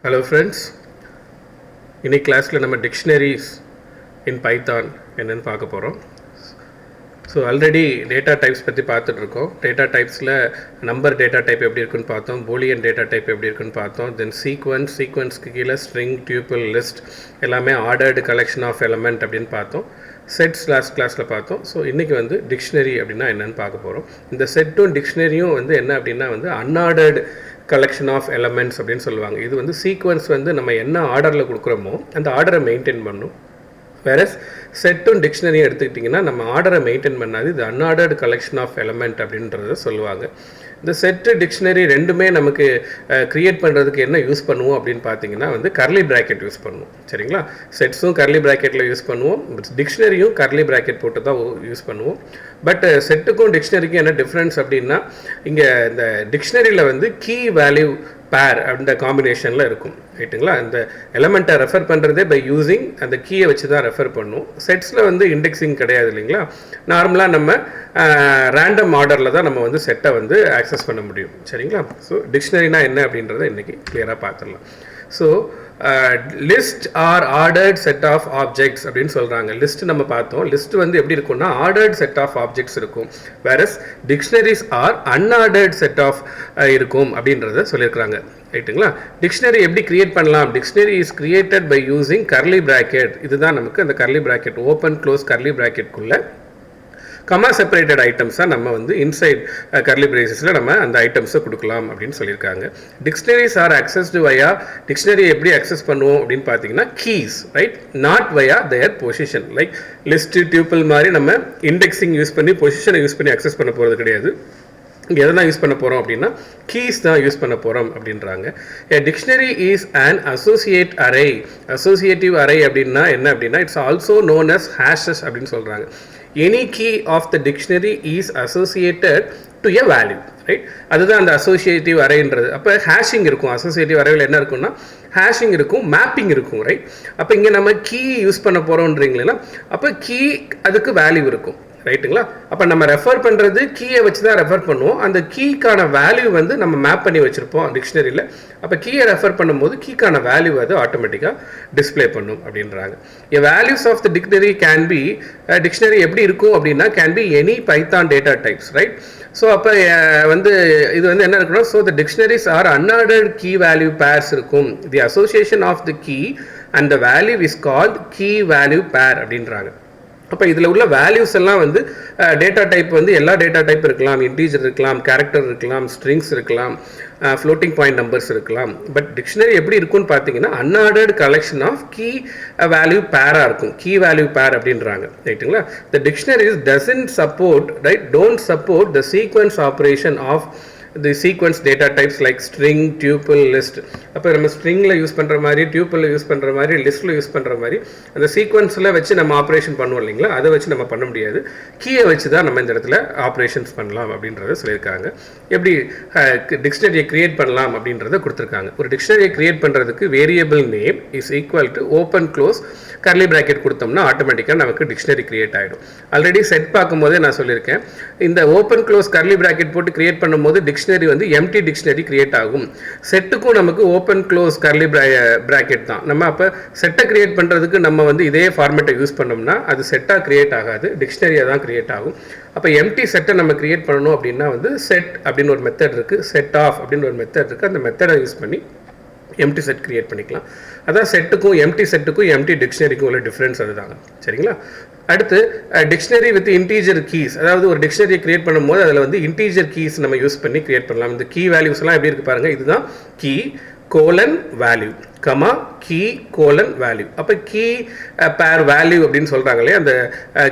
Hello friends, இன்னைக்கு கிளாஸில் நம்ம டிக்ஷனரிஸ் இன் பைத்தான் என்னென்னு பார்க்க போகிறோம். ஸோ ஆல்ரெடி டேட்டா டைப்ஸ் பற்றி பார்த்துட்ருக்கோம். டேட்டா டைப்ஸில் நம்பர் டேட்டா டைப் எப்படி இருக்குன்னு பார்த்தோம், பூலியன் டேட்டா டைப் எப்படி இருக்குன்னு பார்த்தோம். தென் சீக்வன்ஸ்க்கு கீழே ஸ்ட்ரிங், டியூப்பிள், லிஸ்ட் எல்லாமே ஆர்டர்டு கலெக்ஷன் ஆஃப் எலமெண்ட் அப்படின்னு பார்த்தோம். செட்ஸ் லாஸ்ட் கிளாஸில் பார்த்தோம். ஸோ இன்றைக்கி வந்து டிக்ஷனரி அப்படின்னா என்னென்னு பார்க்க போகிறோம். இந்த செட்டும் டிக்ஷனரியும் வந்து என்ன அப்படின்னா வந்து அன்ஆர்டர்டு கலெக்ஷன் ஆஃப் எலமெண்ட்ஸ் அப்படின்னு சொல்லுவாங்க. இது வந்து சீக்வன்ஸ் வந்து நம்ம என்ன ஆர்டரில் கொடுக்குறோமோ அந்த ஆர்டரை மெயின்டைன் பண்ணும். வேற செட்டும் டிக்ஷனரியும் எடுத்துக்கிட்டிங்கன்னா நம்ம ஆர்டரை மெயின்டைன் பண்ணாது, இது அன்ஆர்டர்டு கலெக்ஷன் ஆஃப் எலமெண்ட் அப்படின்றத சொல்லுவாங்க. இந்த செட்டு டிக்ஷனரி ரெண்டுமே நமக்கு க்ரியேட் பண்ணுறதுக்கு என்ன யூஸ் பண்ணுவோம் அப்படின்னு பார்த்தீங்கன்னா வந்து கர்லி ப்ராக்கெட் யூஸ் பண்ணுவோம். சரிங்களா, செட்ஸும் கர்லி ப்ராக்கெட்டில் யூஸ் பண்ணுவோம், டிக்ஷனரியும் கர்லி ப்ராக்கெட் போட்டு தான் யூஸ் பண்ணுவோம். பட் செட்டுக்கும் டிக்ஷனரிக்கும் என்ன டிஃப்ரென்ஸ் அப்படின்னா, இங்கே இந்த டிக்ஷனரியில் வந்து கீ வேல்யூ பேர் அந்த காம்பினேஷனில் இருக்கும். ரைட்டுங்களா, இந்த எலமெண்ட்டை ரெஃபர் பண்ணுறதே பை யூஸிங் அந்த கீயை வச்சு தான் ரெஃபர் பண்ணுவோம். செட்ஸில் வந்து இண்டெக்ஸிங் கிடையாது இல்லைங்களா, நார்மலாக நம்ம ரேண்டம் ஆர்டரில் தான் நம்ம வந்து செட்டை வந்து ஆக்சஸ் பண்ண முடியும். சரிங்களா, ஸோ டிக்ஷனரினா என்ன அப்படின்றத இன்றைக்கி கிளியராக பார்த்துடலாம். So list are ordered set of objects அப்படின்னு சொல்கிறாங்க. லிஸ்ட் நம்ம பார்த்தோம், லிஸ்ட் வந்து எப்படி இருக்கும்னா ஆர்டர்ட் செட் ஆஃப் ஆப்ஜெக்ட்ஸ் இருக்கும். Whereas dictionaries are unordered set of இருக்கும் அப்படின்றத சொல்லியிருக்கிறாங்க. ரைட்டுங்களா, டிக்ஷனரி எப்படி கிரியேட் பண்ணலாம்? Dictionary is created by using curly bracket. இதுதான் நமக்கு அந்த curly bracket, open close curly ப்ராக்கெட்குள்ளே கமா செப்பரேட்டட் ஐட்டம்ஸாக நம்ம வந்து இன்சைட் கர்லி பிரேசஸில் நம்ம அந்த ஐட்டம்ஸை கொடுக்கலாம் அப்படின்னு சொல்லியிருக்காங்க. டிக்ஷனரிஸ் ஆர் அக்சஸ்டு வயா, டிக்ஷனரி எப்படி அக்சஸ் பண்ணுவோம் அப்படின்னு பார்த்தீங்கன்னா keys, right, not via there position. Like list, tuple மாதிரி நம்ம இண்டெக்ஸிங் யூஸ் பண்ணி பொசிஷனை யூஸ் பண்ணி அக்சஸ் பண்ண போகிறது கிடையாது. இங்கே எதெல்லாம் யூஸ் பண்ண போகிறோம் அப்படின்னா கீஸ் தான் யூஸ் பண்ண போகிறோம் அப்படின்றாங்க. A dictionary is an associate array. Associative array அப்படின்னா என்ன அப்படின்னா it's also known as hashes அப்படின்னு சொல்கிறாங்க. Any key of the dictionary is associated to a value, right, அதுதான் அந்த அசோசியேட்டிவ் அரேன்றது. அப்போ ஹேஷிங் இருக்கும். அசோசியேட்டிவ் அரேவில் என்ன இருக்குன்னா ஹேஷிங் இருக்கும், மேப்பிங் இருக்கும், ரைட். அப்போ இங்கே நம்ம கீ யூஸ் பண்ண போகிறோன்றீங்களா, அப்போ கீ அதுக்கு வேல்யூ இருக்கும். ரைட்டுங்களா, அப்போ நம்ம ரெஃபர் பண்ணுறது கீயை வச்சு தான் ரெஃபர் பண்ணுவோம். அந்த கீக்கான வேல்யூ வந்து நம்ம மேப் பண்ணி வச்சுருப்போம் டிக்ஷனரியில். அப்போ கீயை ரெஃபர் பண்ணும்போது கீக்கான வேல்யூ அது ஆட்டோமேட்டிக்காக டிஸ்பிளே பண்ணும் அப்படின்றாங்க. Values of the dictionary can be, dictionary எப்படி இருக்கும் அப்படின்னா can be any Python data types, right. So அப்போ வந்து இது வந்து என்ன இருக்குன்னா, so the dictionaries are unordered key value pairs இருக்கும். The association of the key and the value is called key value pair அப்படின்றாங்க. அப்போ இதில் உள்ள வேல்யூஸ் எல்லாம் வந்து டேட்டா டைப் வந்து எல்லா டேட்டா டைப் இருக்கலாம், இன்டீஜர் இருக்கலாம், கேரக்டர் இருக்கலாம், ஸ்ட்ரிங்ஸ் இருக்கலாம், ஃப்ளோட்டிங் பாயிண்ட் நம்பர்ஸ் இருக்கலாம். பட் டிக்ஷனரி எப்படி இருக்கும்னு பார்த்தீங்கன்னா unordered collection of key value பேராக இருக்கும், கீ வேல்யூ பேர் அப்படின்றாங்க. ரைட்டுங்களா, the dictionaries doesn't support, right, don't support the sequence operation of the sequence data types like string, tuple, list. அப்போ நம்ம ஸ்ட்ரிங்கில் யூஸ் பண்ணுற மாதிரி, டியூப்பிளில் யூஸ் பண்ணுற மாதிரி, லிஸ்ட்டில் யூஸ் பண்ணுற மாதிரி அந்த சீக்வன்ஸில் வச்சு நம்ம ஆப்ரேஷன் பண்ணுவோம் இல்லைங்களா, அதை வச்சு நம்ம பண்ண முடியாது. கீயை வச்சு தான் நம்ம இந்த இடத்துல ஆப்ரேஷன்ஸ் பண்ணலாம் அப்படின்றத சொல்லியிருக்காங்க. எப்படி டிக்ஷனரியை கிரியேட் பண்ணலாம் அப்படின்றத கொடுத்துருக்காங்க. ஒரு டிக்ஷனரியை கிரியேட் பண்ணுறதுக்கு variable name is equal to open close curly bracket கொடுத்தோம்னா ஆட்டோமேட்டிக்காக நமக்கு டிக்ஷனரி கிரியேட் ஆகிடும். ஆல்ரெடி செட் பார்க்கும்போதே நான் சொல்லியிருக்கேன், இந்த ஓப்பன் க்ளோஸ் கர்லி ப்ராக்கெட் போட்டு கிரியேட் பண்ணும்போது டிக்ஷனரி வந்து எம்டி டிக்ஷனரி கிரியேட் ஆகும். செட்டுக்கும் நமக்கு ஓப்பன் க்ளோஸ் கர்லி ப்ராக்கெட் தான். நம்ம அப்போ செட்டை கிரியேட் பண்ணுறதுக்கு நம்ம வந்து இதே ஃபார்மேட்டை யூஸ் பண்ணோம்னா அது செட்டாக கிரியேட் ஆகாது, டிக்ஷனரியாக தான் கிரியேட் ஆகும். அப்போ எம்டி செட்டை நம்ம கிரியேட் பண்ணணும் அப்படின்னா வந்து செட் அப்படின்னு ஒரு மெத்தட் இருக்குது, செட் ஆஃப் அப்படின்னு ஒரு மெத்தட் இருக்குது. அந்த மெத்தடை யூஸ் பண்ணி எம்டி செட் கிரியேட் பண்ணிக்கலாம். அதான் செட்டுக்கும் எம்டி செட்டுக்கும் எம்டி டிக்ஷனரிக்கும் உள்ள டிஃப்ரென்ஸ் அதுதாங்க. சரிங்களா, அடுத்து டிக்ஷனரி வித் இன்டீஜர் கீஸ், அதாவது ஒரு டிக்ஷனரியை கிரியேட் பண்ணும்போது அதில் வந்து இன்டீஜர் கீஸ் நம்ம யூஸ் பண்ணி கிரியேட் பண்ணலாம். இந்த கீ வேல்யூஸ்லாம் எப்படி இருக்கு பாருங்கள், இதுதான் key colon value comma key colon value. அப்போ கீ பேர் வேல்யூ அப்படின்னு சொல்கிறாங்களே, அந்த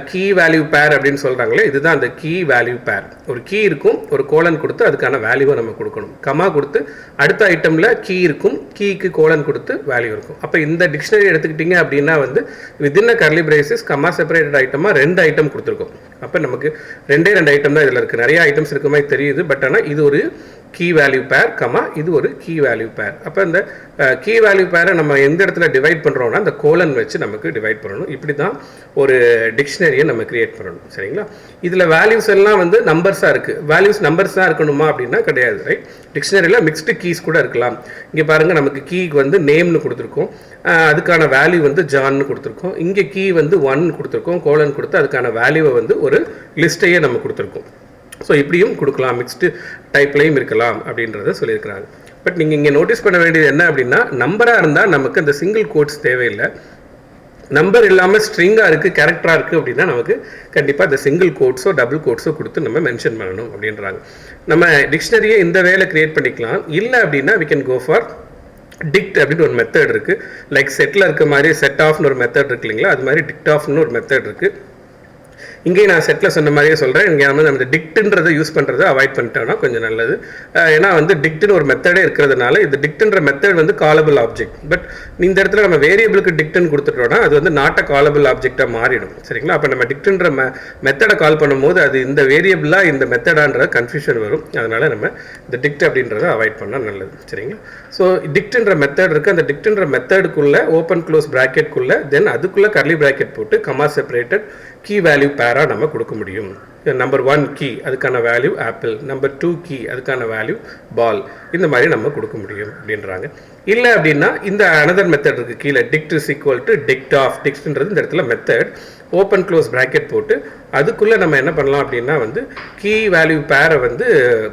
கீ வேல்யூ பேர் அப்படின்னு சொல்கிறாங்களே, இதுதான் அந்த கீ வேல்யூ பேர். ஒரு கீ இருக்கும், ஒரு கோலன் கொடுத்து அதுக்கான வேல்யூவை நம்ம கொடுக்கணும். கமா கொடுத்து அடுத்த ஐட்டமில் கீ இருக்கும், கீக்கு கோலன் கொடுத்து வேல்யூ இருக்கும். அப்போ இந்த டிக்ஷனரி எடுத்துக்கிட்டிங்க அப்படின்னா வந்து within a curly braces comma separated ஐட்டமாக 2 ஐட்டம் கொடுத்துருக்கோம். அப்போ நமக்கு 2 ஐட்டம் தான் இதில் இருக்குது. நிறைய ஐட்டம்ஸ் இருக்க மாதிரி தெரியுது, பட் ஆனால் இது ஒரு கீ வேல்யூ பேர் கமா இது ஒரு கீ வேல்யூ பேர். அப்போ இந்த கீ வேல்யூ பேரை நம்ம எந்த இடத்துல டிவைட் பண்ணுறோம்னா இந்த கோலன் வச்சு நமக்கு டிவைட் பண்ணணும். இப்படி தான் ஒரு டிக்ஷனரியை நம்ம கிரியேட் பண்ணணும். சரிங்களா? இதில் வேல்யூஸ் எல்லாம் வந்து நம்பர்ஸாக இருக்குது. வேல்யூஸ் நம்பர்ஸ் தான் இருக்கணுமா அப்படின்னா கிடையாது. ரைட்? டிக்ஷனரியில் மிக்ஸ்டு கீஸ் கூட இருக்கலாம். இங்கே பாருங்கள், நமக்கு கீக்கு வந்து நேம்னு கொடுத்துருக்கோம், அதுக்கான வேல்யூ வந்து ஜான்னு கொடுத்துருக்கோம். இங்கே கீ வந்து 1 கொடுத்துருக்கோம், கோலன் கொடுத்து அதுக்கான வேல்யூவை வந்து ஒரு லிஸ்ட்டையே நம்ம கொடுத்துருக்கோம். ஸோ இப்படியும் கொடுக்கலாம், மிக்ஸ்டு டைப்லையும் இருக்கலாம் அப்படின்றத சொல்லியிருக்கிறாங்க. பட் நீங்கள் இங்கே நோட்டீஸ் பண்ண வேண்டியது என்ன அப்படின்னா, நம்பராக இருந்தால் நமக்கு அந்த சிங்கிள் கோட்ஸ் தேவையில்லை. நம்பர் இல்லாமல் ஸ்ட்ரிங்காக இருக்குது, கேரக்டராக இருக்குது அப்படின்னா நமக்கு கண்டிப்பாக இந்த சிங்கிள் கோட்ஸோ டபுள் கோட்ஸோ கொடுத்து நம்ம மென்ஷன் பண்ணணும் அப்படின்றாங்க. நம்ம டிக்ஷனரியை இந்த வேலை க்ரியேட் பண்ணிக்கலாம். இல்லை அப்படின்னா we can go for dict அப்படின்னு ஒரு மெத்தட் இருக்குது. லைக் செட்டில் இருக்க மாதிரி செட் ஆஃப்னு ஒரு மெத்தட் இருக்கு இல்லைங்களா, அது மாதிரி டிக்ட் ஆஃப்னு ஒரு மெத்தட் இருக்குது. இங்கேயும் நான் செட்டில் சொன்ன மாதிரியே சொல்கிறேன். இங்கே நம்ம டிக்ட்ன்றதை யூஸ் பண்ணுறதை அவாய்ட் பண்ணிட்டோம்னா கொஞ்சம் நல்லது. ஏன்னா வந்து டிக்ட்னு ஒரு மெத்தடே இருக்கிறதுனால இது டிக்ட்ன்ற மெத்தட் வந்து காலபிள் ஆப்ஜெக்ட். பட் இந்த இடத்துல நம்ம வேரியபிளுக்கு டிக்ட்னு கொடுத்துட்டோம்னா அது வந்து நாட் அ காலபிள் ஆப்ஜெக்டாக மாறிடும். சரிங்களா? அப்போ நம்ம டிக்ட்ன்ற மெத்தடை கால் பண்ணும்போது அது இந்த வேரியபிளாக இந்த மெத்தடான்ற கன்ஃபியூஷன் வரும். அதனால் நம்ம இந்த டிக்ட் அப்படின்றத அவாய்ட் பண்ணால் நல்லது. சரிங்களா? ஸோ டிக்ட்ன்ற மெத்தட் இருக்குது. அந்த டிக்ட்ன்ற மெத்தடுக்குள்ளே ஓப்பன் க்ளோஸ் ப்ராக்கெட்குள்ளே தென் அதுக்குள்ளே கர்லி ப்ராக்கெட் போட்டு கமா செப்பரேட்டட் கீ வேல்யூ பேராக நம்ம கொடுக்க முடியும். நம்பர் 1 கீ அதுக்கான வேல்யூ ஆப்பிள், நம்பர் 2 கீ அதுக்கான வேல்யூ பால், இந்த மாதிரி நம்ம கொடுக்க முடியும் அப்படின்றாங்க. இல்லை அப்படின்னா இந்த அனதர் மெத்தட் இருக்குது கீழே, dict is equal to dict of. டிக்ட்ன்றது இந்த இடத்துல மெத்தட், ஓப்பன் க்ளோஸ் ப்ராக்கெட் போட்டு அதுக்குள்ளே நம்ம என்ன பண்ணலாம் அப்படின்னா வந்து கீ வேல்யூ பேரை வந்து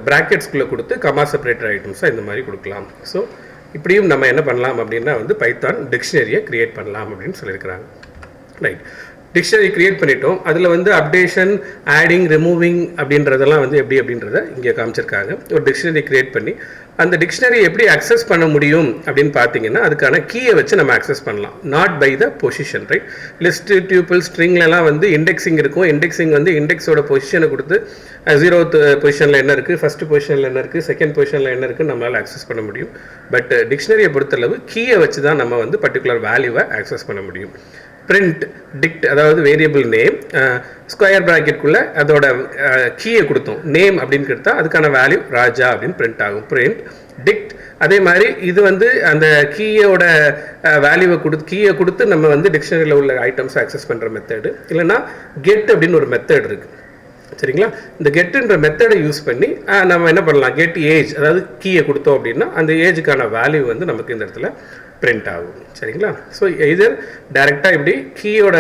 ப்ராக்கெட்ஸ்குள்ளே கொடுத்து கமா செப்பரேட்டர் ஐட்டம்ஸாக இந்த மாதிரி கொடுக்கலாம். ஸோ இப்படியும் நம்ம என்ன பண்ணலாம் அப்படின்னா வந்து பைத்தான் டிக்ஷனரியை க்ரியேட் பண்ணலாம் அப்படின்னு சொல்லியிருக்கிறாங்க. ரைட்? டிக்ஷனரி க்ரியேட் பண்ணிட்டோம். அதில் வந்து அப்டேஷன், ஆடிங், ரிமூவிங் அப்படின்றதெல்லாம் வந்து எப்படி அப்படின்றத இங்கே காமிச்சிருக்காங்க. ஒரு டிக்ஷனரி க்ரியேட் பண்ணி அந்த டிக்ஷனரி எப்படி அக்சஸ் பண்ண முடியும் அப்படின்னு பார்த்தீங்கன்னா அதுக்கான கீயை வச்சு நம்ம அக்சஸ் பண்ணலாம். Not by the position. Right? List, tuple, ஸ்ட்ரிங்லலாம் வந்து இண்டெக்ஸிங் இருக்கும். இண்டெக்ஸிங் வந்து இண்டெக்ஸோட பொசிஷனை கொடுத்து 0th பொசிஷனில் என்ன இருக்குது, ஃபஸ்ட்டு பொசிஷனில் என்ன இருக்குது, செகண்ட் பொசிஷனில் என்ன இருக்குன்னு நம்மளால் அக்சஸ் பண்ண முடியும். பட் டிக்ஷனரியை பொறுத்தளவு கீயை வச்சு தான் நம்ம வந்து பர்டிகுலர் வேல்யூவை அக்சஸ் பண்ண முடியும். பிரிண்ட் டிக்ட் அதாவது வேரியபிள் நேம் ஸ்கொயர் ப்ராக்கெட்குள்ளே அதோட கீயை கொடுத்தோம், நேம் அப்படின்னு கொடுத்தா அதுக்கான வேல்யூ ராஜா அப்படின்னு பிரிண்ட் ஆகும். பிரிண்ட் டிக்ட் அதே மாதிரி இது வந்து அந்த கீயோட வேல்யூவை கீயை கொடுத்து நம்ம வந்து டிக்ஷனரியில் உள்ள ஐட்டம்ஸை அக்சஸ் பண்ணுற மெத்தடு. இல்லைன்னா கெட் அப்படின்னு ஒரு மெத்தட் இருக்குது. சரிங்களா? இந்த கெட்டுன்ற மெத்தடை யூஸ் பண்ணி நம்ம என்ன பண்ணலாம், கெட் ஏஜ் அதாவது கீயை கொடுத்தோம் அப்படின்னா அந்த ஏஜுக்கான வேல்யூ வந்து நமக்கு இந்த இடத்துல பிரிண்ட் ஆகும். சரிங்களா? ஸோ இதர் டைரெக்டாக இப்படி கீயோட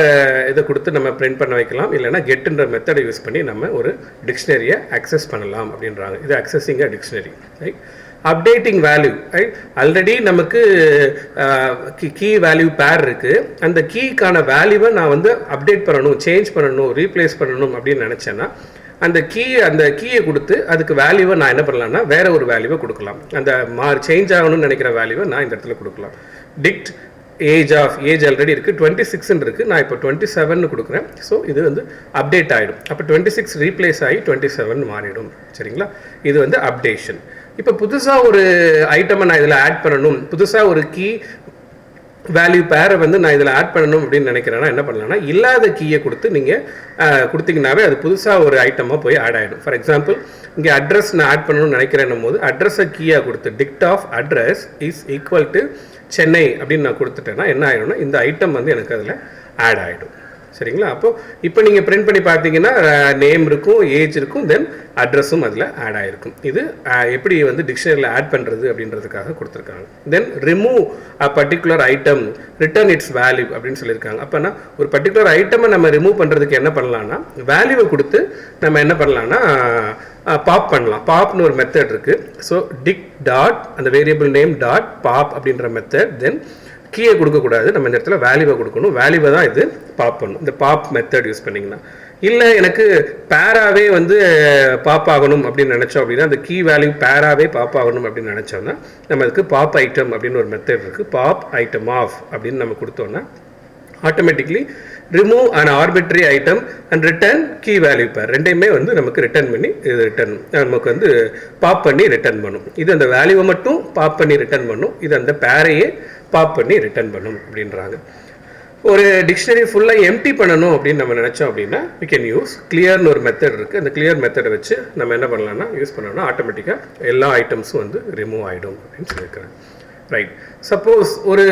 இதை கொடுத்து நம்ம பிரிண்ட் பண்ண வைக்கலாம். இல்லைனா கெட்டுன்ற மெத்தடை யூஸ் பண்ணி நம்ம ஒரு டிக்ஷனரியை அக்சஸ் பண்ணலாம் அப்படின்றாங்க. இது accessing a dictionary. Right? Updating value. Right? Already நமக்கு கீ வேல்யூ பேர் இருக்குது. அந்த கீக்கான வேல்யூவை நான் வந்து அப்டேட் பண்ணணும், சேஞ்ச் பண்ணணும், ரீப்ளேஸ் பண்ணணும் அப்படின்னு நினச்சேன்னா அந்த கீயை கொடுத்து அதுக்கு வேல்யூவை நான் என்ன பண்ணலாம்னா வேற ஒரு வேல்யூவை கொடுக்கலாம். அந்த சேஞ்ச் ஆகணும்னு நினைக்கிற வேல்யூவை நான் இந்த இடத்துல கொடுக்கலாம். Dict age of, age already இருக்குது 26 இருக்குது, நான் இப்போ 27 கொடுக்குறேன். ஸோ இது வந்து அப்டேட் ஆகிடும். அப்போ 26 ரீப்ளேஸ் ஆகி 27 மாறிடும். சரிங்களா? இது வந்து அப்டேஷன். இப்போ புதுசாக ஒரு ஐட்டமை நான் இதில் ஆட் பண்ணணும், புதுசாக ஒரு கீ வேல்யூ பேரை வந்து நான் இதில் ஆட் பண்ணணும் அப்படின்னு நினைக்கிறேன்னா என்ன பண்ணலாம்னா இல்லாத கீயை கொடுத்து நீங்கள் கொடுத்தீங்கன்னாவே அது புதுசாக ஒரு ஐட்டமாக போய் ஆட் ஆகிடும். ஃபார் எக்ஸாம்பிள் இங்கே அட்ரஸ் நான் ஆட் பண்ணணும்னு நினைக்கிறேன்னும் போது அட்ரஸை கீயாக கொடுத்து dict of address is equal to Chennai அப்படின்னு நான் கொடுத்துட்டேன்னா என்ன ஆகிடும்னா இந்த ஐட்டம் வந்து எனக்கு அதில் ஆட் ஆகிடும். சரிங்களா? அப்போது இப்போ நீங்கள் பிரிண்ட் பண்ணி பார்த்தீங்கன்னா நேம் இருக்கும், ஏஜ் இருக்கும், தென் அட்ரஸும் அதில் ஆட் ஆகிருக்கும். இது எப்படி வந்து டிக்ஷனரியில் ஆட் பண்ணுறது அப்படின்றதுக்காக கொடுத்துருக்காங்க. Then remove a particular item return its value அப்படின்னு சொல்லியிருக்காங்க. அப்போனா ஒரு பர்டிகுலர் ஐட்டமை நம்ம ரிமூவ் பண்ணுறதுக்கு என்ன பண்ணலான்னா வேல்யூவை கொடுத்து நம்ம என்ன பண்ணலான்னா பாப் பண்ணலாம். பாப்னு ஒரு மெத்தட் இருக்குது. ஸோ டிக் டாட் அந்த வேரியபிள் நேம் டாட் பாப் அப்படின்ற மெத்தட். தென் கீயை கொடுக்கக்கூடாது, நம்ம இந்த இடத்துல வேல்யூவை கொடுக்கணும். வேல்யூவை தான் இது பாப் பண்ணணும், இந்த பாப் மெத்தட் யூஸ் பண்ணிங்கன்னா. இல்லை எனக்கு பேராகவே வந்து பாப் ஆகணும் அப்படின்னு நினச்சோம் அப்படின்னா அந்த கீ வேல்யூ பேராகவே பாப் ஆகணும் அப்படின்னு நினச்சோம்னா நம்ம அதுக்கு பாப் ஐட்டம் அப்படின்னு ஒரு மெத்தட் இருக்குது. பாப் ஐட்டம் ஆஃப் அப்படின்னு நம்ம கொடுத்தோன்னா automatically remove and arbitrary item and return key value pair ரெண்டையுமே வந்து நமக்கு ரிட்டர்ன் பண்ணி இது ரிட்டர்ன் நமக்கு வந்து பாப் பண்ணி ரிட்டர்ன் பண்ணும். இது அந்த வேல்யூவை மட்டும் பாப் பண்ணி ரிட்டர்ன் பண்ணும், இது அந்த பேரையே பாப் பண்ணி ரிட்டர்ன் பண்ணும் அப்படின்றாங்க. ஒரு டிக்ஷனரி ஃபுல்லாக எம்டி பண்ணணும் அப்படின்னு நம்ம நினச்சோம் அப்படின்னா we can யூஸ் கிளியர்னு ஒரு மெத்தட் இருக்குது. அந்த கிளியர் மெத்தடை வச்சு நம்ம என்ன பண்ணலாம்னா யூஸ் பண்ணோம்னா ஆட்டோமேட்டிக்காக எல்லா ஐட்டம்ஸும் வந்து ரிமூவ் ஆகிடும் அப்படின்னு சொல்லியிருக்கிறேன். ரைட். சப்போஸ் ஒரு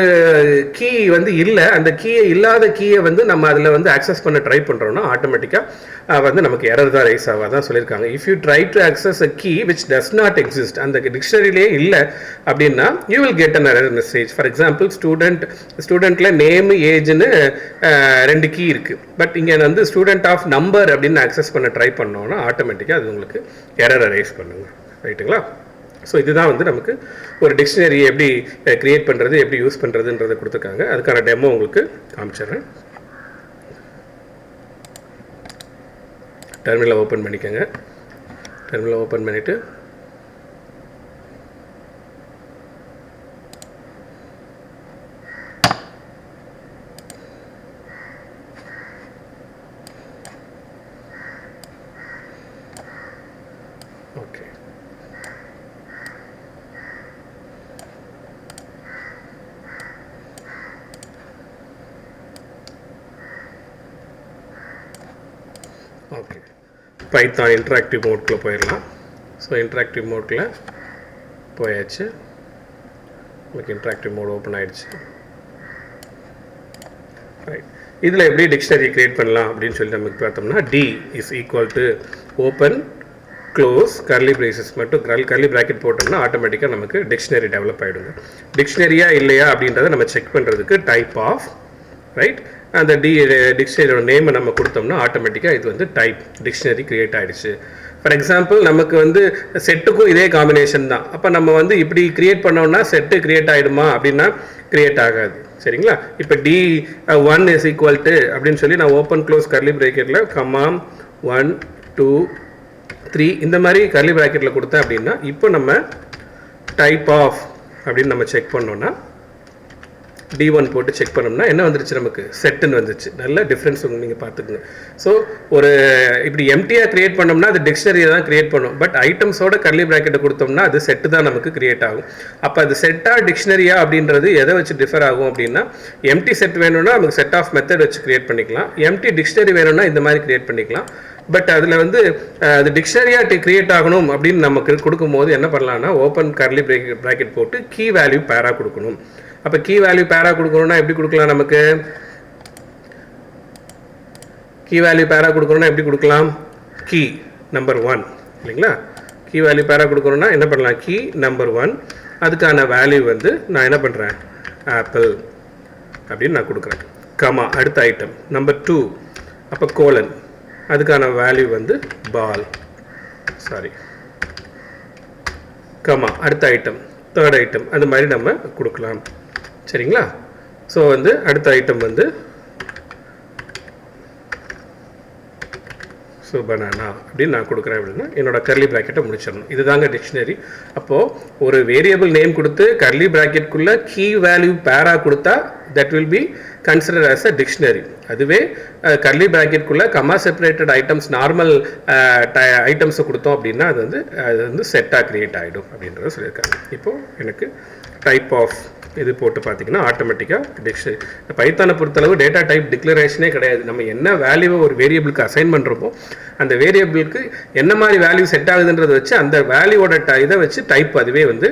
கீ வந்து இல்லை, அந்த கீயை இல்லாத கீயை வந்து நம்ம அதில் வந்து ஆக்சஸ் பண்ண ட்ரை பண்ணுறோம்னா ஆட்டோமேட்டிக்காக வந்து நமக்கு எரர் தான் ரைஸ் ஆகாதான் சொல்லியிருக்காங்க. If you try to access a key which does not exist, அந்த டிக்ஷனரியிலே இல்லை அப்படின்னா you will get an error message. For example ஸ்டூடெண்ட்டில் நேமு ஏஜ்னு 2 கீ இருக்குது. பட் இங்கே வந்து ஸ்டூடெண்ட் ஆஃப் நம்பர் அப்படின்னு ஆக்சஸ் பண்ண ட்ரை பண்ணோன்னா ஆட்டோமேட்டிக்காக அது உங்களுக்கு எரர் ரைஸ் பண்ணுங்க. ரைட்டுங்களா? ஸோ இதுதான் வந்து நமக்கு ஒரு டிக்ஷனரி எப்படி க்ரியேட் பண்ணுறது, எப்படி யூஸ் பண்ணுறதுன்றதை கொடுத்துருக்காங்க. அதுக்கான டெமோ உங்களுக்கு காமிச்சிடுறேன். டெர்மினலை ஓப்பன் பண்ணிக்கோங்க. டெர்மினலை ஓப்பன் பண்ணிவிட்டு ஓகே ஓகே பைத்தான் இன்ட்ராக்டிவ் மோட்குள்ளே போயிடலாம். ஸோ இன்ட்ராக்டிவ் மோட்கில் போயாச்சு. உங்களுக்கு இன்ட்ராக்டிவ் மோட் ஓப்பன் ஆகிடுச்சு. ரைட். இதில் எப்படி டிக்ஷனரி க்ரியேட் பண்ணலாம் அப்படின்னு சொல்லி நமக்கு பார்த்தோம்னா D is equal to open close curly braces மட்டும் கர்லி ப்ராக்கெட் போட்டோம்னா ஆட்டோமேட்டிக்காக நமக்கு டிக்ஷனரி டெவலப் ஆகிடுங்க. டிக்ஷனரியா இல்லையா அப்படின்றத நம்ம செக் பண்ணுறதுக்கு டைப் ஆஃப் ரைட் அந்த டிக்ஷனரியோட நேமை நம்ம கொடுத்தோம்னா ஆட்டோமேட்டிக்காக இது வந்து டைப் டிக்ஷனரி க்ரியேட் ஆகிடுச்சு. ஃபார் எக்ஸாம்பிள் நமக்கு வந்து செட்டுக்கும் இதே காம்பினேஷன் தான். அப்போ நம்ம வந்து இப்படி க்ரியேட் பண்ணோம்னா செட்டு க்ரியேட் ஆகிடுமா அப்படின்னா க்ரியேட் ஆகாது. சரிங்களா? இப்போ D1 இஸ் ஈக்குவல் டு அப்படின்னு சொல்லி நான் ஓப்பன் க்ளோஸ் கர்லி ப்ராக்கெட்டில் கமா 1 2 3 இந்த மாதிரி கர்லி ப்ராக்கெட்டில் கொடுத்தேன் அப்படின்னா இப்போ நம்ம டைப் ஆஃப் அப்படின்னு நம்ம செக் பண்ணோன்னா D1 போட்டு செக் பண்ணோம்னா என்ன வந்துருச்சு, நமக்கு செட்டுன்னு வந்துச்சு. நல்ல டிஃப்ரென்ஸ் நீங்கள் பார்த்துக்குங்க. ஸோ ஒரு இப்படி எம்டியாக க்ரியேட் பண்ணோம்னா அது டிக்ஷனரியை தான் க்ரியேட் பண்ணும். பட் ஐட்டம்ஸோட கர்லி ப்ராக்கெட்டை கொடுத்தோம்னா அது செட்டு தான் நமக்கு க்ரியேட் ஆகும். அப்போ அது செட்டா டிக்ஷனரியா அப்படின்றது எதை வச்சு டிஃபர் ஆகும் அப்படின்னா எம்டி செட் வேணும்னா நமக்கு செட் ஆஃப் மெத்தட் வச்சு க்ரியேட் பண்ணிக்கலாம். எம்டி டிக்ஷனரி வேணும்னா இந்த மாதிரி க்ரியேட் பண்ணிக்கலாம். பட் அதில் வந்து அது டிக்ஷனரியாக க்ரியேட் ஆகணும் அப்படின்னு நமக்கு கொடுக்கும்போது என்ன பண்ணலாம்னா ஓப்பன் கர்லி ப்ராக்கெட் போட்டு கீ வேல்யூ பேரா கொடுக்கணும். அப்போ கீ வேல்யூ பேரா கொடுக்கணும்னா எப்படி கொடுக்கலாம், நமக்கு கீ வேல்யூ பேரா கொடுக்கணும்னா எப்படி கொடுக்கலாம், கீ நம்பர் 1 இல்லைங்களா? கீ வேல்யூ பேரா கொடுக்கணும்னா என்ன பண்ணலாம், கீ நம்பர் 1 அதுக்கான வேல்யூ வந்து நான் என்ன பண்ணுறேன் ஆப்பிள் அப்படின்னு நான் கொடுக்குறேன். கமா அடுத்த ஐட்டம் நம்பர் 2 அப்போ கோலன் அதுக்கான வேல்யூ வந்து பால் கமா அடுத்த ஐட்டம் தேர்ட் ஐட்டம் அந்த மாதிரி நம்ம கொடுக்கலாம். சரிங்களா? ஸோ வந்து அடுத்த ஐட்டம் வந்து ஸோ பனானா அப்படின்னு நான் கொடுக்குறேன் அப்படின்னா என்னோட கர்லி ப்ராக்கெட்டை முடிச்சிடணும். இதுதாங்க டிக்ஷனரி. அப்போது ஒரு வேரியபிள் நேம் கொடுத்து கர்லி ப்ராக்கெட்குள்ளே கீ வேல்யூ பேரா கொடுத்தா that will be consider as a dictionary. அதுவே கர்லி ப்ராக்கெட்குள்ளே கமா செப்பரேட்டட் ஐட்டம்ஸ் நார்மல் ஐட்டம்ஸை கொடுத்தோம் அப்படின்னா அது வந்து செட்டாக க்ரியேட் ஆகிடும் அப்படின்றத சொல்லியிருக்காங்க. இப்போது எனக்கு டைப் ஆஃப் இது போட்டு பார்த்தீங்கன்னா ஆட்டோமேட்டிக்காக டிக்ஷனரி. பைத்தானை பொறுத்தளவு டேட்டா டைப் டிக்ளரேஷனே கிடையாது. நம்ம என்ன வேல்யூவை ஒரு வேரியபிளுக்கு அசைன் பண்ணுறப்போ அந்த வேரியபிளுக்கு என்ன மாதிரி வேல்யூ செட் ஆகுதுன்றதை வச்சு அந்த வேல்யூவோட இதை வச்சு டைப் அதுவே வந்து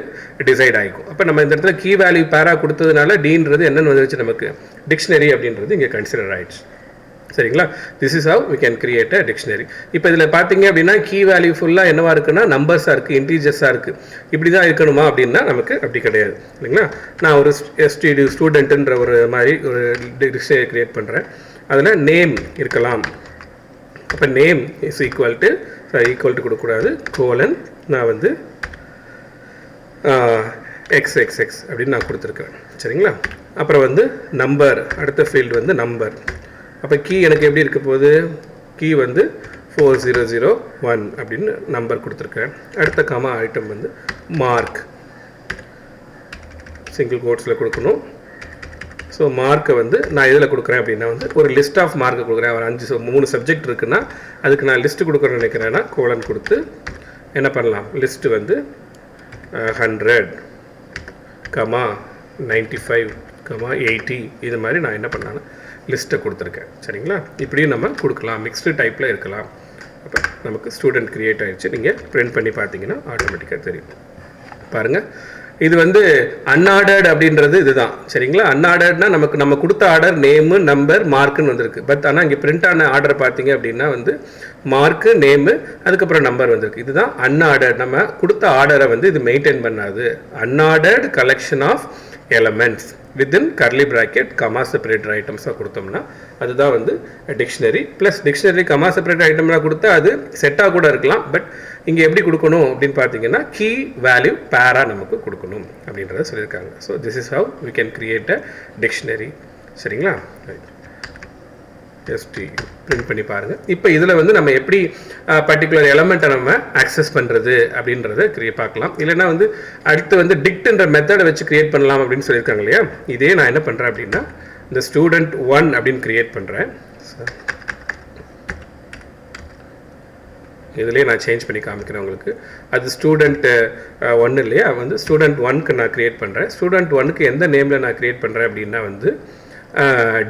டிசைட் ஆகிக்கும். அப்போ நம்ம இந்த இடத்துல கீ வேல்யூ பேரா கொடுத்ததுனால டீன்றது என்னென்னு வந்துச்சு, நமக்கு டிக்ஷனரி அப்படின்றது இங்கே கன்சிடர் ஆயிடுச்சு. சரிங்களா? This is how we can create a dictionary. இப்போ இதில் பார்த்தீங்க அப்படின்னா கீ வேல்யூ ஃபுல்லாக என்னவா இருக்குன்னா நம்பர்ஸாக இருக்குது, இன்டீஜர்ஸாக இருக்குது. இப்படி தான் இருக்கணுமா அப்படின்னா நமக்கு அப்படி கிடையாது இல்லைங்களா? நான் ஒரு ஸ்டூடெண்ட்டுன்ற ஒரு மாதிரி ஒரு டிக்ஷனரி கிரியேட் பண்ணுறேன். அதில் நேம் இருக்கலாம். அப்போ நேம் இஸ் ஈக்குவல் டு கொடுக்கக்கூடாது கோலன் நான் வந்து XXX அப்படின்னு நான் கொடுத்துருக்கேன். சரிங்களா? அப்புறம் வந்து நம்பர் அடுத்த ஃபீல்டு வந்து நம்பர். அப்போ கீ எனக்கு எப்படி இருக்க போகுது, கீ வந்து 4001 அப்படின்னு நம்பர் கொடுத்துருக்கேன். அடுத்த கமா ஐட்டம் வந்து மார்க் சிங்கிள் கோட்ஸில் கொடுக்கணும். ஸோ மார்க்கை வந்து நான் இதில் கொடுக்குறேன் அப்படின்னா வந்து ஒரு லிஸ்ட் ஆஃப் மார்க்கை கொடுக்குறேன். ஒரு 3 சப்ஜெக்ட் இருக்குன்னா அதுக்கு நான் லிஸ்ட்டு கொடுக்குறேன்னு நினைக்கிறேன்னா கோலன் கொடுத்து என்ன பண்ணலாம், லிஸ்ட்டு வந்து 100 கமா 95 கமா 80 இது மாதிரி நான் என்ன பண்ணேன்னா லிஸ்ட்டை கொடுத்துருக்கேன். சரிங்களா? இப்படியும் நம்ம கொடுக்கலாம், மிக்ஸ்டு டைப்பில் இருக்கலாம். அப்போ நமக்கு ஸ்டூடெண்ட் க்ரியேட் ஆகிடுச்சு. நீங்கள் பிரிண்ட் பண்ணி பார்த்தீங்கன்னா ஆட்டோமேட்டிக்காக தெரியும். பாருங்கள், இது வந்து அன்ஆர்டர்ட் அப்படின்றது இதுதான். சரிங்களா? அன்ஆர்டர்ட்னா நமக்கு நம்ம கொடுத்த ஆர்டர் நேமு நம்பர் மார்க்குன்னு வந்திருக்கு. பட் ஆனால் இங்கே பிரிண்ட் ஆன ஆர்டர் பார்த்தீங்க அப்படின்னா வந்து மார்க்கு நேமு அதுக்கப்புறம் நம்பர் வந்திருக்கு. இதுதான் அன்ஆர்டர்ட். நம்ம கொடுத்த ஆர்டரை வந்து இது மெயின்டைன் பண்ணாது. Unordered collection of elements within curly bracket comma separator ஐட்டம்ஸாக கொடுத்தோம்னா அதுதான் வந்து dictionary. Plus dictionary comma separator ஐட்டம்லாம் கொடுத்தா அது செட்டாக கூட இருக்கலாம். பட் இங்கே எப்படி கொடுக்கணும் அப்படின்னு பார்த்தீங்கன்னா கீ வேல்யூ பேரா நமக்கு கொடுக்கணும் அப்படின்றத சொல்லியிருக்காங்க. So this is how we can create a dictionary. சரிங்களா? எஸ்டி பிரிண்ட் பண்ணி பாருங்கள். இப்போ இதில் வந்து நம்ம எப்படி பர்டிகுலர் எலமெண்ட்டை நம்ம ஆக்சஸ் பண்ணுறது அப்படின்றத பார்க்கலாம். இல்லைனா வந்து அடுத்து வந்து டிக்ட்ன்ற மெத்தடை வச்சு கிரியேட் பண்ணலாம் அப்படின்னு சொல்லியிருக்காங்க இல்லையா? இதே நான் என்ன பண்ணுறேன் அப்படின்னா இந்த ஸ்டூடெண்ட் 1 அப்படின்னு கிரியேட் பண்ணுறேன். இதுலேயே நான் சேஞ்ச் பண்ணி காமிக்கிறேன் உங்களுக்கு. அது ஸ்டூடெண்ட் 1 இல்லையா? வந்து ஸ்டூடெண்ட் 1க்கு நான் க்ரியேட் பண்ணுறேன். ஸ்டூடெண்ட் 1க்கு எந்த நேமில் நான் க்ரியேட் பண்ணுறேன் அப்படின்னா வந்து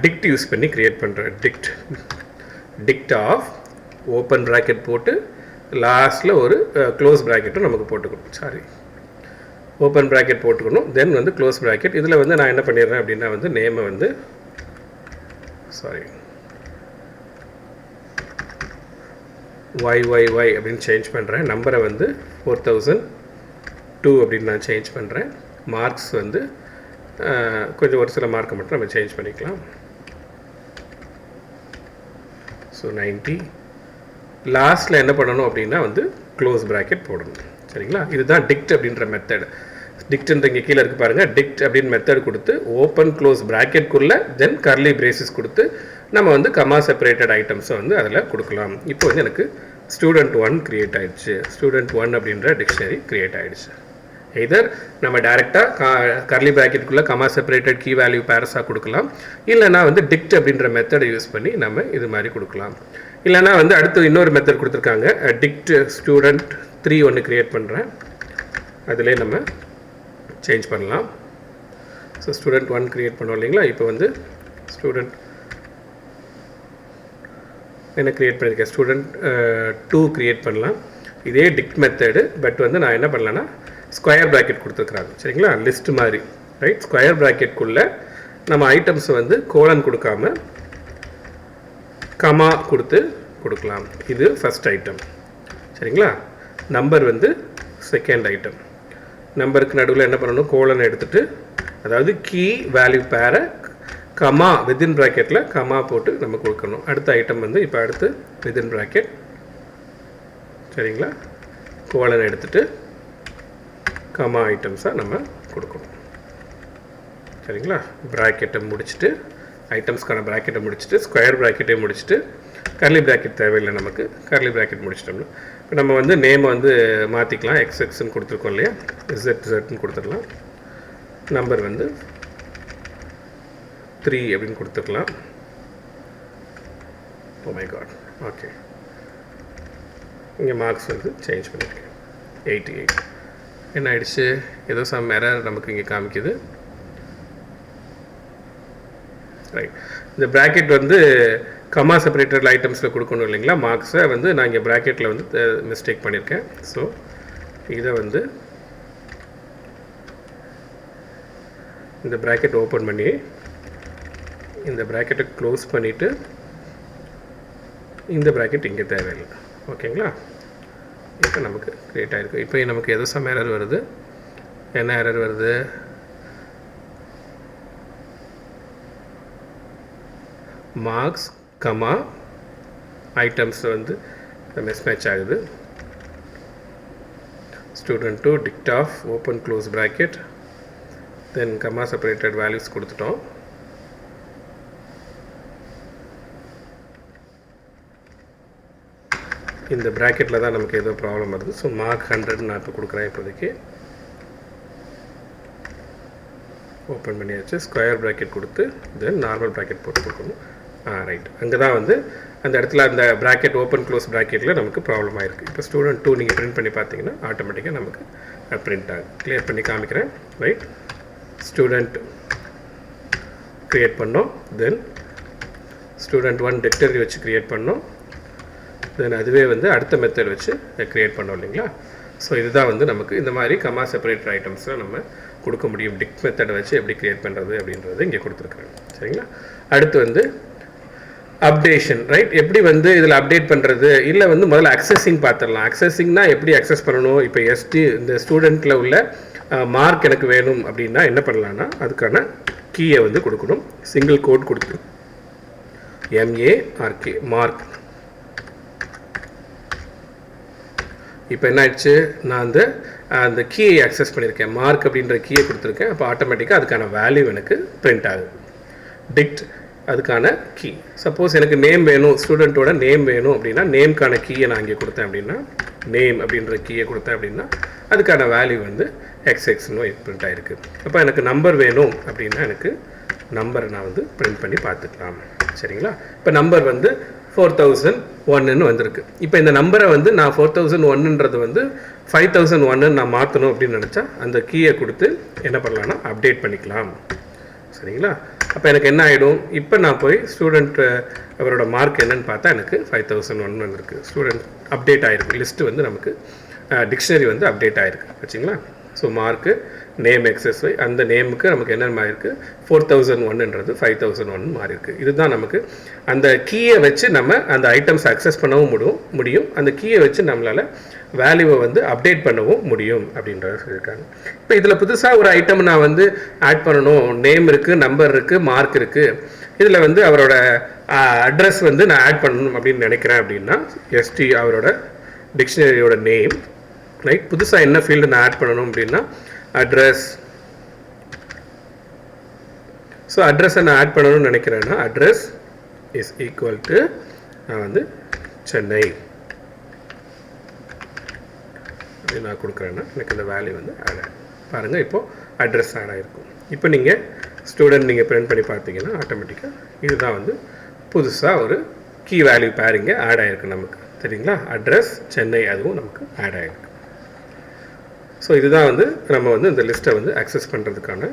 டிக்ட் யூஸ் பண்ணி க்ரியேட் பண்ணுறேன். டிக்ட் ஆஃப் ஓப்பன் ப்ராக்கெட் போட்டு லாஸ்ட்டில் ஒரு க்ளோஸ் ப்ராக்கெட்டும் நமக்கு போட்டுக்கணும். சாரி, ஓப்பன் ப்ராக்கெட் போட்டுக்கணும், தென் வந்து க்ளோஸ் ப்ராக்கெட். இதில் வந்து நான் என்ன பண்ணிடுறேன் அப்படின்னா வந்து நேமை வந்து YYY அப்படின்னு சேஞ்ச் பண்ணுறேன். நம்பரை வந்து 4002 அப்படின்னு நான் சேஞ்ச் பண்ணுறேன். மார்க்ஸ் வந்து கொஞ்சம் ஒரு சில மார்க்கை மட்டும் நம்ம சேஞ்ச் பண்ணிக்கலாம். ஸோ 90. லாஸ்ட்டில் என்ன பண்ணணும் அப்படின்னா வந்து க்ளோஸ் ப்ராக்கெட் போடணும். சரிங்களா? இதுதான் டிக்ட் அப்படின்ற மெத்தட். டிக்ட்ன்ற இங்கே கீழே இருக்குது பாருங்கள். டிக்ட் அப்படின்னு மெத்தட் கொடுத்து ஓப்பன் க்ளோஸ் ப்ராக்கெட்குள்ளே தென் கர்லி பிரேசஸ் கொடுத்து நம்ம வந்து கமா செப்பரேட்டட் ஐட்டம்ஸை வந்து அதில் கொடுக்கலாம். இப்போ வந்து எனக்கு ஸ்டூடெண்ட் 1 க்ரியேட் ஆகிடுச்சு. ஸ்டூடெண்ட் 1 அப்படின்ற டிக்ஷனரி க்ரியேட் ஆகிடுச்சு. எதர் நம்ம டேரெக்டாக கர்லி ப்ராக்கெட்டுக்குள்ளே கமா செப்பரேட்டட் கீ வேல்யூ பேரஸாக கொடுக்கலாம். இல்லைனா வந்து டிக்ட் அப்படின்ற மெத்தடை யூஸ் பண்ணி நம்ம இது மாதிரி கொடுக்கலாம். இல்லைனா வந்து அடுத்து இன்னொரு மெத்தட் கொடுத்துருக்காங்க. டிக்ட் ஸ்டூடெண்ட் 3 ஒன்று க்ரியேட் பண்ணுறேன். அதிலே நம்ம சேஞ்ச் பண்ணலாம். ஸோ ஸ்டூடெண்ட் 1 க்ரியேட் பண்ணோம் இல்லைங்களா? இப்போ வந்து ஸ்டூடெண்ட் என்ன க்ரியேட் பண்ணியிருக்கேன், ஸ்டூடெண்ட் 2 க்ரியேட் பண்ணலாம். இதே டிக்ட் மெத்தடு. பட் வந்து நான் என்ன பண்ணலன்னா ஸ்கொயர் ப்ராக்கெட் கொடுத்துருக்குறாங்க. சரிங்களா? லிஸ்ட் மாதிரி, ரைட்? ஸ்கொயர் ப்ராக்கெட்குள்ளே நம்ம ஐட்டம்ஸை வந்து கோலன் கொடுக்காம கமா கொடுக்கலாம். இது ஃபஸ்ட் ஐட்டம். சரிங்களா? நம்பர் வந்து செகண்ட் ஐட்டம். நம்பருக்கு நடுவில் என்ன பண்ணணும், கோலன் எடுத்துகிட்டு அதாவது கீ வேல்யூ பேரை கமா வித்தின் ப்ராக்கெட்டில் கமா போட்டு நம்ம கொடுக்கணும். அடுத்த ஐட்டம் வந்து இப்போ அடுத்து வித்தின் ப்ராக்கெட். சரிங்களா? கோலன் எடுத்துகிட்டு கமா ஐட்டம்ஸாக நம்ம கொடுக்கணும். சரிங்களா? ப்ராக்கெட்டை முடிச்சுட்டு ஐட்டம்ஸ்க்கான ப்ராக்கெட்டை முடிச்சுட்டு ஸ்கொயர் ப்ராக்கெட்டை முடிச்சுட்டு கர்லி ப்ராக்கெட் தேவையில்லை நமக்கு. கர்லி ப்ராக்கெட் முடிச்சிட்டோம்னா இப்போ நம்ம வந்து நேமை வந்து மாற்றிக்கலாம். XXன்னு கொடுத்துருக்கோம் இல்லையா? ZZன்னு கொடுத்துடலாம். நம்பர் வந்து 3 அப்படின்னு கொடுத்துக்கலாம். Oh my God. ஓகே, இங்கே மார்க்ஸ் வந்து சேஞ்ச் பண்ணியிருக்கேன். 88. என்ன ஆயிடுச்சு? ஏதோ சம் எரர் நமக்கு இங்கே காமிக்குது. ரைட். இந்த ப்ராக்கெட் வந்து கமா செப்பரேட்டட் ஐட்டம்ஸில் கொடுக்கணும் இல்லைங்களா? மார்க்ஸை வந்து நான் இங்கே ப்ராக்கெட்டில் வந்து மிஸ்டேக் பண்ணியிருக்கேன். ஸோ இதை வந்து இந்த ப்ராக்கெட் ஓப்பன் பண்ணி இந்த ப்ராக்கெட்டை க்ளோஸ் பண்ணிவிட்டு இந்த ப்ராக்கெட் இங்கே தேவையில்லை. ஓகேங்களா? இப்போ நமக்கு க்ரியேட் ஆகிருக்கு. இப்போ நமக்கு ஏதோ சம் எரர் வருது. என்ன எரர் வருது? மார்க்ஸ் கமா ஐட்டம்ஸ் வந்து மிஸ்மேட்ச் ஆகுது. Student 2 dict of open close bracket then comma separated values கொடுத்துட்டோம். இந்த ப்ராக்கெட்டில் தான் நமக்கு ஏதோ ப்ராப்ளம் வருது. ஸோ மார்க் 100 நான் இப்போ கொடுக்குறேன். இப்போதைக்கு ஓப்பன் பண்ணியாச்சு. ஸ்கொயர் ப்ராக்கெட் கொடுத்து தென் நார்மல் ப்ராக்கெட் போட்டு கொடுக்கணும். ரைட். அங்கே தான் வந்து அந்த இடத்துல அந்த ப்ராக்கெட் ஓப்பன் க்ளோஸ் ப்ராக்கெட்டில் நமக்கு ப்ராப்ளம் ஆகிருக்கு. இப்போ ஸ்டூடெண்ட் 2 நீங்கள் பிரிண்ட் பண்ணி பார்த்தீங்கன்னா ஆட்டோமேட்டிக்காக நமக்கு பிரிண்ட் ஆகும். கிளியர் பண்ணி காமிக்கிறேன். ரைட். ஸ்டூடெண்ட் க்ரியேட் பண்ணோம். தென் ஸ்டூடெண்ட் 1 டிக்ஷனரி வச்சு க்ரியேட் பண்ணோம். தென் அதுவே வந்து அடுத்த மெத்தட் வச்சு க்ரியேட் பண்ணோம் இல்லைங்களா. ஸோ இதுதான் வந்து நமக்கு இந்த மாதிரி கமா செப்பரேட்டர் ஐட்டம்ஸ்லாம் நம்ம கொடுக்க முடியும். டிக் மெத்தடை வச்சு எப்படி க்ரியேட் பண்ணுறது அப்படின்றது இங்கே கொடுத்துருக்குறாங்க. சரிங்களா. அடுத்து வந்து அப்டேஷன், ரைட். எப்படி வந்து இதில் அப்டேட் பண்ணுறது, இல்லை வந்து முதல்ல அக்சஸிங் பார்த்துடலாம். அக்சஸிங்னா எப்படி அக்சஸ் பண்ணணும். இப்போ இந்த ஸ்டூடெண்ட்டில் உள்ள மார்க் எனக்கு வேணும் அப்படின்னா என்ன பண்ணலான்னா அதுக்கான கீயை வந்து கொடுக்கணும். சிங்கிள் கோட் கொடுத்து MARK மார்க். இப்போ என்ன ஆயிடுச்சு, நான் அந்த கீயை அக்சஸ் பண்ணியிருக்கேன். மார்க் அப்படின்ற கீயை கொடுத்துருக்கேன். அப்போ ஆட்டோமேட்டிக்காக அதுக்கான வேல்யூ எனக்கு பிரிண்ட் ஆகுது. டிக்ட் அதுக்கான கீ. சப்போஸ் எனக்கு நேம் வேணும், ஸ்டூடெண்ட்டோட நேம் வேணும் அப்படின்னா நேம்க்கான கீயை நான் இங்கே கொடுத்தேன் அப்படின்னா நேம் அப்படின்ற கீயை கொடுத்தேன் அப்படின்னா அதுக்கான வேல்யூ வந்து XX பிரிண்ட் ஆகிருக்கு. அப்போ எனக்கு நம்பர் வேணும் அப்படின்னா எனக்கு நம்பரை நான் வந்து பிரிண்ட் பண்ணி பார்த்துக்கலாம். சரிங்களா. இப்போ நம்பர் வந்து 4001ன்னு வந்திருக்கு. இப்போ இந்த நம்பரை வந்து நான் 4001ன்றது வந்து 5001 நான் மாற்றணும் அப்படின்னு நினச்சா அந்த கீயை கொடுத்து என்ன பண்ணலான்னா அப்டேட் பண்ணிக்கலாம். சரிங்களா. அப்போ எனக்கு என்ன ஆகிடும், இப்போ நான் போய் ஸ்டூடெண்ட் அவரோட மார்க் என்னன்னு பார்த்தா எனக்கு 5001 வந்திருக்கு. ஸ்டூடெண்ட் அப்டேட் ஆகிருக்கு. லிஸ்ட்டு வந்து நமக்கு டிக்ஷனரி வந்து அப்டேட் ஆகிருக்கு. வச்சிங்களா. ஸோ மார்க்கு நேம் XSY அந்த நேமுக்கு நமக்கு என்ன மாறிருக்கு, 4001ன்றது 5001 மாறி இருக்குது. இதுதான் நமக்கு அந்த கீயை வச்சு நம்ம அந்த ஐட்டம்ஸ் அக்சஸ் பண்ணவும் முடியும். அந்த கீயை வச்சு நம்மளால் வேல்யூவை வந்து அப்டேட் பண்ணவும் முடியும் அப்படின்றத சொல்லியிருக்காங்க. இப்போ இதில் புதுசாக ஒரு ஐட்டம் நான் வந்து ஆட் பண்ணணும். நேம் இருக்குது, நம்பர் இருக்குது, மார்க் இருக்குது. இதில் வந்து அவரோட அட்ரஸ் வந்து நான் ஆட் பண்ணணும் அப்படின்னு நினைக்கிறேன் அப்படின்னா ST அவரோட டிக்ஷனரியோட நேம், ரைட். புதுசாக என்ன ஃபீல்டு நான் ஆட் பண்ணணும் அப்படின்னா அட்ரஸ். ஸோ அட்ரஸை நான் ஆட் பண்ணணும்னு நினைக்கிறேன்னா அட்ரஸ் இஸ் ஈக்குவல் டு நான் வந்து சென்னை அப்படி நான் கொடுக்குறேன்னா எனக்கு இந்த வேல்யூ வந்து ஆட் ஆகும். பாருங்கள், இப்போது அட்ரஸ் ஆட் ஆகிருக்கும். இப்போ நீங்கள் ஸ்டூடெண்ட் நீங்கள் பிரிண்ட் பண்ணி பார்த்தீங்கன்னா ஆட்டோமேட்டிக்காக இதுதான் வந்து புதுசாக ஒரு கீ வேல்யூ பேரிங்க ஆட் ஆகிருக்கு நமக்கு. சரிங்களா. அட்ரஸ் சென்னை அதுவும் நமக்கு ஆட் ஆகிருக்கு. ஸோ இதுதான் வந்து நம்ம வந்து இந்த லிஸ்ட்டை வந்து அக்சஸ் பண்ணுறதுக்கான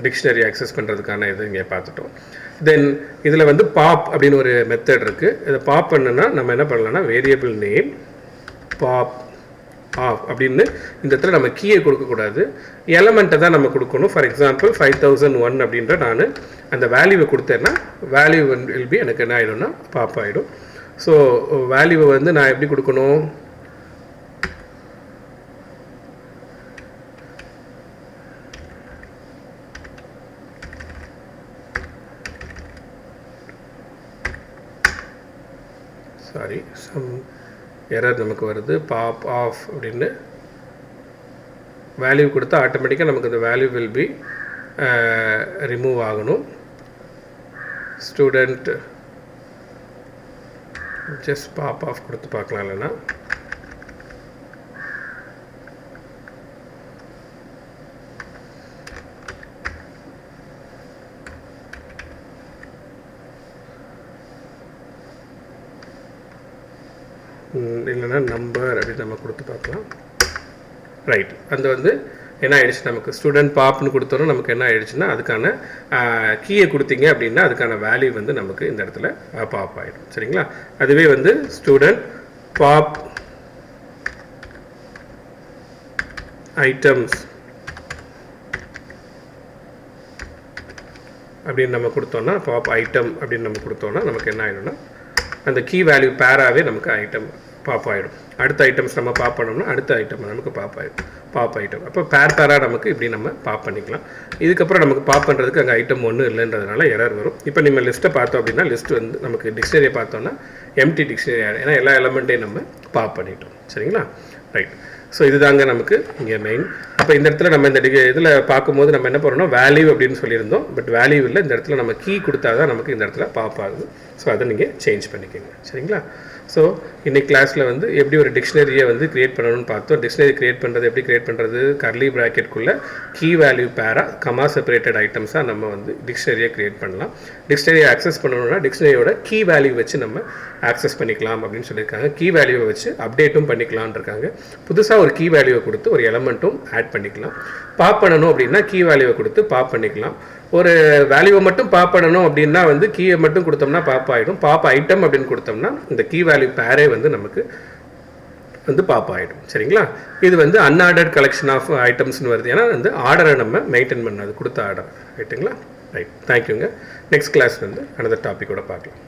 டிக்ஷனரி அக்சஸ் பண்ணுறதுக்கான இது இங்கே பார்த்துட்டோம். தென் இதில் வந்து பாப் அப்படின்னு ஒரு மெத்தட் இருக்குது. இதை பாப் பண்ணுன்னா நம்ம என்ன பண்ணலாம்னா வேரியபிள் நேம் பாப் ஆஃப் அப்படின்னு இந்த இடத்துல நம்ம கீயை கொடுக்கக்கூடாது, எலமெண்ட்டை தான் நம்ம கொடுக்கணும். ஃபார் எக்ஸாம்பிள் 5001 அப்படின்ற நான் அந்த வேல்யூவை கொடுத்தேன்னா வேல்யூ வில் பி எனக்கு என்ன ஆகிடும்னா பாப் ஆகிடும். ஸோ வேல்யூவை வந்து நான் எப்படி கொடுக்கணும், சாரி சம் எரர் நமக்கு வருது. பாப் ஆஃப் அப்படின்னு வேல்யூ கொடுத்தா ஆட்டோமேட்டிக்காக நமக்கு அந்த வேல்யூ வில் பி ரிமூவ் ஆகணும். ஸ்டூடெண்ட் ஜஸ்ட் பாப் ஆஃப் கொடுத்து பார்க்கலாம். இல்லைன்னா இல்லைன்னா நம்பர் அப்படின்னு நம்ம கொடுத்து பார்க்கலாம். ரைட். அந்த வந்து என்ன ஆயிடுச்சு, நமக்கு ஸ்டூடெண்ட் பாப்னு கொடுத்தோன்னா நமக்கு என்ன ஆயிடுச்சுன்னா அதுக்கான கீயை கொடுத்தீங்க அப்படின்னா அதுக்கான வேல்யூ வந்து நமக்கு இந்த இடத்துல பாப் ஆகிடும். சரிங்களா. அதுவே வந்து ஸ்டூடெண்ட் பாப் ஐட்டம்ஸ் அப்படின்னு நம்ம கொடுத்தோன்னா பாப் ஐட்டம் அப்படின்னு நம்ம கொடுத்தோன்னா நமக்கு என்ன ஆகிடும்னா அந்த கீ வேல்யூ பேராகவே நமக்கு ஐட்டம் பாப் ஆகிடும். அடுத்த ஐட்டம்ஸ் நம்ம பாப் பண்ணோம்னா அடுத்த ஐட்டம் நமக்கு பாப் ஆகிடும், பாப் ஐட்டம். அப்போ பேராக நமக்கு இப்படி நம்ம பாப் பண்ணிக்கலாம். இதுக்கப்புறம் நமக்கு பாப் பண்ணுறதுக்கு அங்கே ஐட்டம் ஒன்றும் இல்லைன்றதுனால எரர் வரும். இப்போ நம்ம லிஸ்ட்டை பார்த்தோம் அப்படின்னா லிஸ்ட் வந்து நமக்கு டிக்ஷனரியை பார்த்தோன்னா எம்டி டிக்ஷனரி ஆகிடும். ஏன்னா எல்லா எலமெண்ட்டையும் நம்ம பாப் பண்ணிட்டோம். சரிங்களா. ரைட். ஸோ இதுதாங்க நமக்கு இங்கே மெயின். அப்போ இந்த இடத்துல நம்ம இந்த இதில் பார்க்கும்போது நம்ம என்ன பண்ணணும், வேல்யூ அப்படின்னு சொல்லியிருந்தோம். பட் வேல்யூ இல்லை, இந்த இடத்துல நம்ம கீ கொடுத்தா தான் நமக்கு இந்த இடத்துல பாப் ஆகுது. ஸோ அதை நீங்கள் சேஞ்ச் பண்ணிக்கோங்க. சரிங்களா. ஸோ இன்றைக்கி கிளாஸில் வந்து எப்படி ஒரு டிக்ஷனரியை வந்து க்ரியேட் பண்ணணும்னு பார்த்தோம். டிக்ஷனரி க்ரியேட் பண்ணுறது எப்படி க்ரியேட் பண்ணுறது, கர்லி ப்ராக்கெட்குள்ளே கீ வேல்யூ பேரா கமா செப்பரேட்டட் ஐட்டம்ஸாக நம்ம வந்து டிக்ஷனரியை க்ரியேட் பண்ணலாம். டிக்ஷனரியை ஆக்சஸ் பண்ணணும்னா டிக்ஷனரியோட கீ வேல்யூ வச்சு நம்ம ஆக்சஸ் பண்ணிக்கலாம் அப்படின்னு சொல்லியிருக்காங்க. கீ வேல்யூவை வச்சு அப்டேட்டும் பண்ணிக்கலான் இருக்காங்க. புதுசாக ஒரு கீ வேல்யூவை கொடுத்து ஒரு எலமெண்ட்டும் ஆட் பண்ணிக்கலாம். பாப் பண்ணணும் அப்படின்னா கீ வேல்யூவை கொடுத்து பாப் பண்ணிக்கலாம். ஒரு வேல்யூவை மட்டும் பாப் பண்ணணும் அப்படின்னா வந்து கீயை மட்டும் கொடுத்தோம்னா பாப் ஆகிடும். பாப் ஐட்டம் அப்படின்னு கொடுத்தோம்னா இந்த கீ வேல்யூ பேரே வந்து நமக்கு வந்து பாப் ஆகிடும். சரிங்களா? இது வந்து அன்ஆர்டர்ட் கலெக்ஷன் ஆஃப் ஐட்டம்ஸ்னு வருது. ஏன்னா வந்து ஆர்டரை நம்ம மெயின்டைன் பண்ணாது, கொடுத்த ஆர்டர். ரைட்டுங்களா? ரைட், தேங்க்யூங்க. நெக்ஸ்ட் கிளாஸ் வந்து அனதர் டாப்பிக்கோட பார்க்கலாம்.